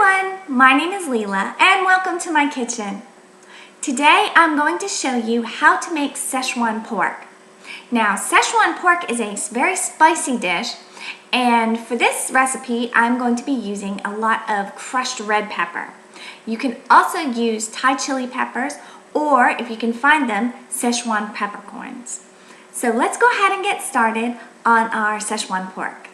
everyone, my name is Leela and welcome to my kitchen. Today I'm going to show you how to make Szechuan pork. Now Szechuan pork is a very spicy dish, and for this recipe I'm going to be using a lot of crushed red pepper. You can also use Thai chili peppers, or if you can find them, Szechuan peppercorns. So let's go ahead and get started on our Szechuan pork.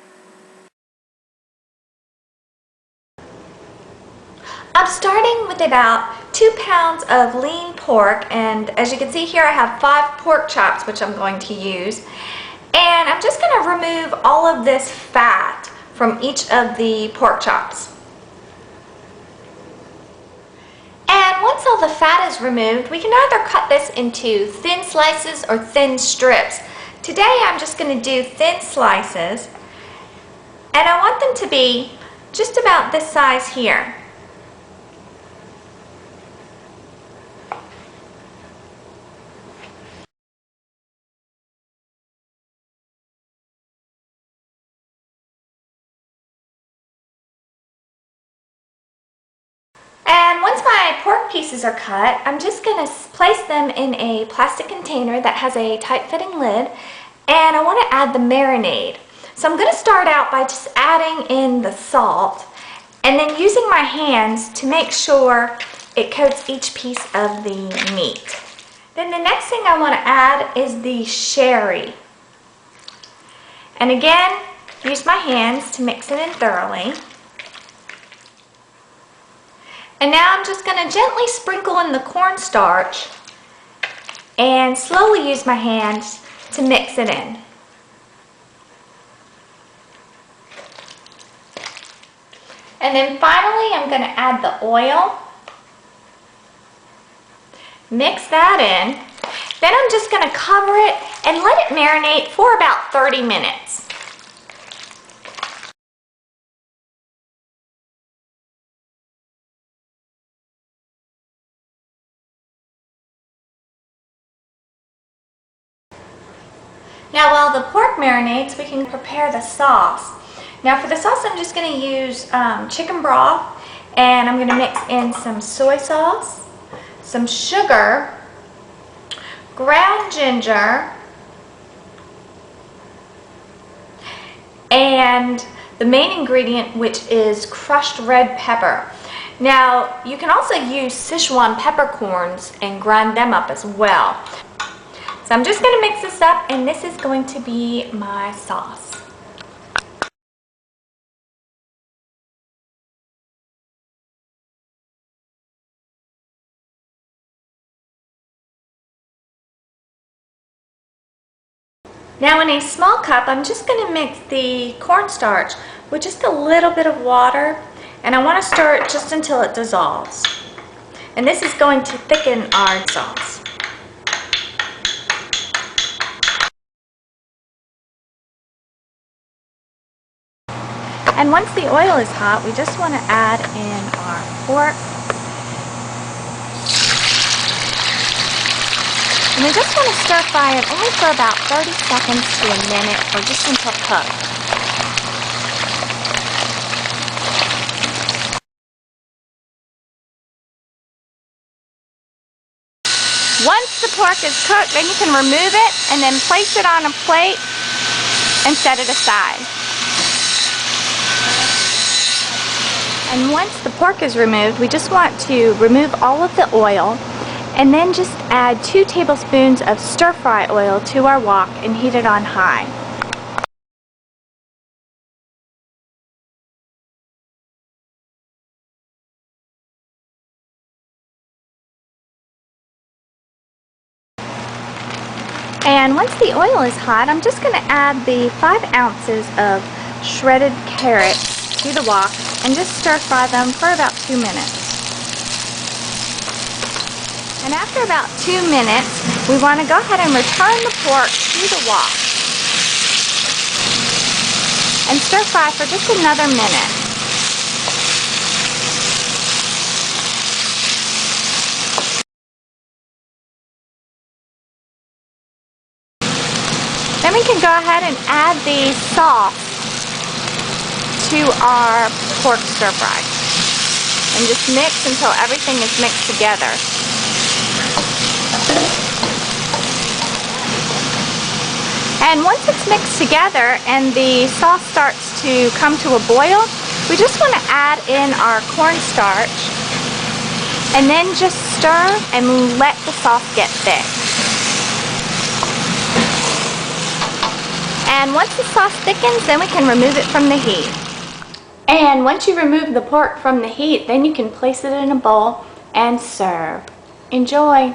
I'm starting with about 2 pounds of lean pork, and as you can see here I have 5 pork chops which I'm going to use. And I'm just going to remove all of this fat from each of the pork chops. And once all the fat is removed, we can either cut this into thin slices or thin strips. Today I'm just going to do thin slices, and I want them to be just about this size here. And once my pork pieces are cut, I'm just going to place them in a plastic container that has a tight-fitting lid, and I want to add the marinade. So I'm going to start out by just adding in the salt and then using my hands to make sure it coats each piece of the meat. Then the next thing I want to add is the sherry. And again, use my hands to mix it in thoroughly. And now I'm just going to gently sprinkle in the cornstarch and slowly use my hands to mix it in. And then finally I'm going to add the oil. Mix that in. Then I'm just going to cover it and let it marinate for about 30 minutes. Now while the pork marinates, we can prepare the sauce. Now for the sauce I'm just going to use chicken broth, and I'm going to mix in some soy sauce, some sugar, ground ginger, and the main ingredient, which is crushed red pepper. Now you can also use Szechuan peppercorns and grind them up as well. So I'm just going to mix this up, and this is going to be my sauce. Now in a small cup, I'm just going to mix the cornstarch with just a little bit of water, and I want to stir it just until it dissolves. And this is going to thicken our sauce. And once the oil is hot, we just want to add in our pork. And we just want to stir fry it only for about 30 seconds to a minute, or just until cooked. Once the pork is cooked, then you can remove it and then place it on a plate and set it aside. And once the pork is removed, we just want to remove all of the oil and then just add 2 tablespoons of stir-fry oil to our wok and heat it on high. And once the oil is hot, I'm just going to add the 5 ounces of shredded carrots to the wok and just stir fry them for about 2 minutes. And after about 2 minutes, we want to go ahead and return the pork to the wok and stir fry for just another minute. Then we can go ahead and add the sauce to our pork stir fry. and just mix until everything is mixed together. And once it's mixed together and the sauce starts to come to a boil, we just want to add in our cornstarch and then just stir and let the sauce get thick. And once the sauce thickens, then we can remove it from the heat. And once you remove the pork from the heat, then you can place it in a bowl and serve. Enjoy!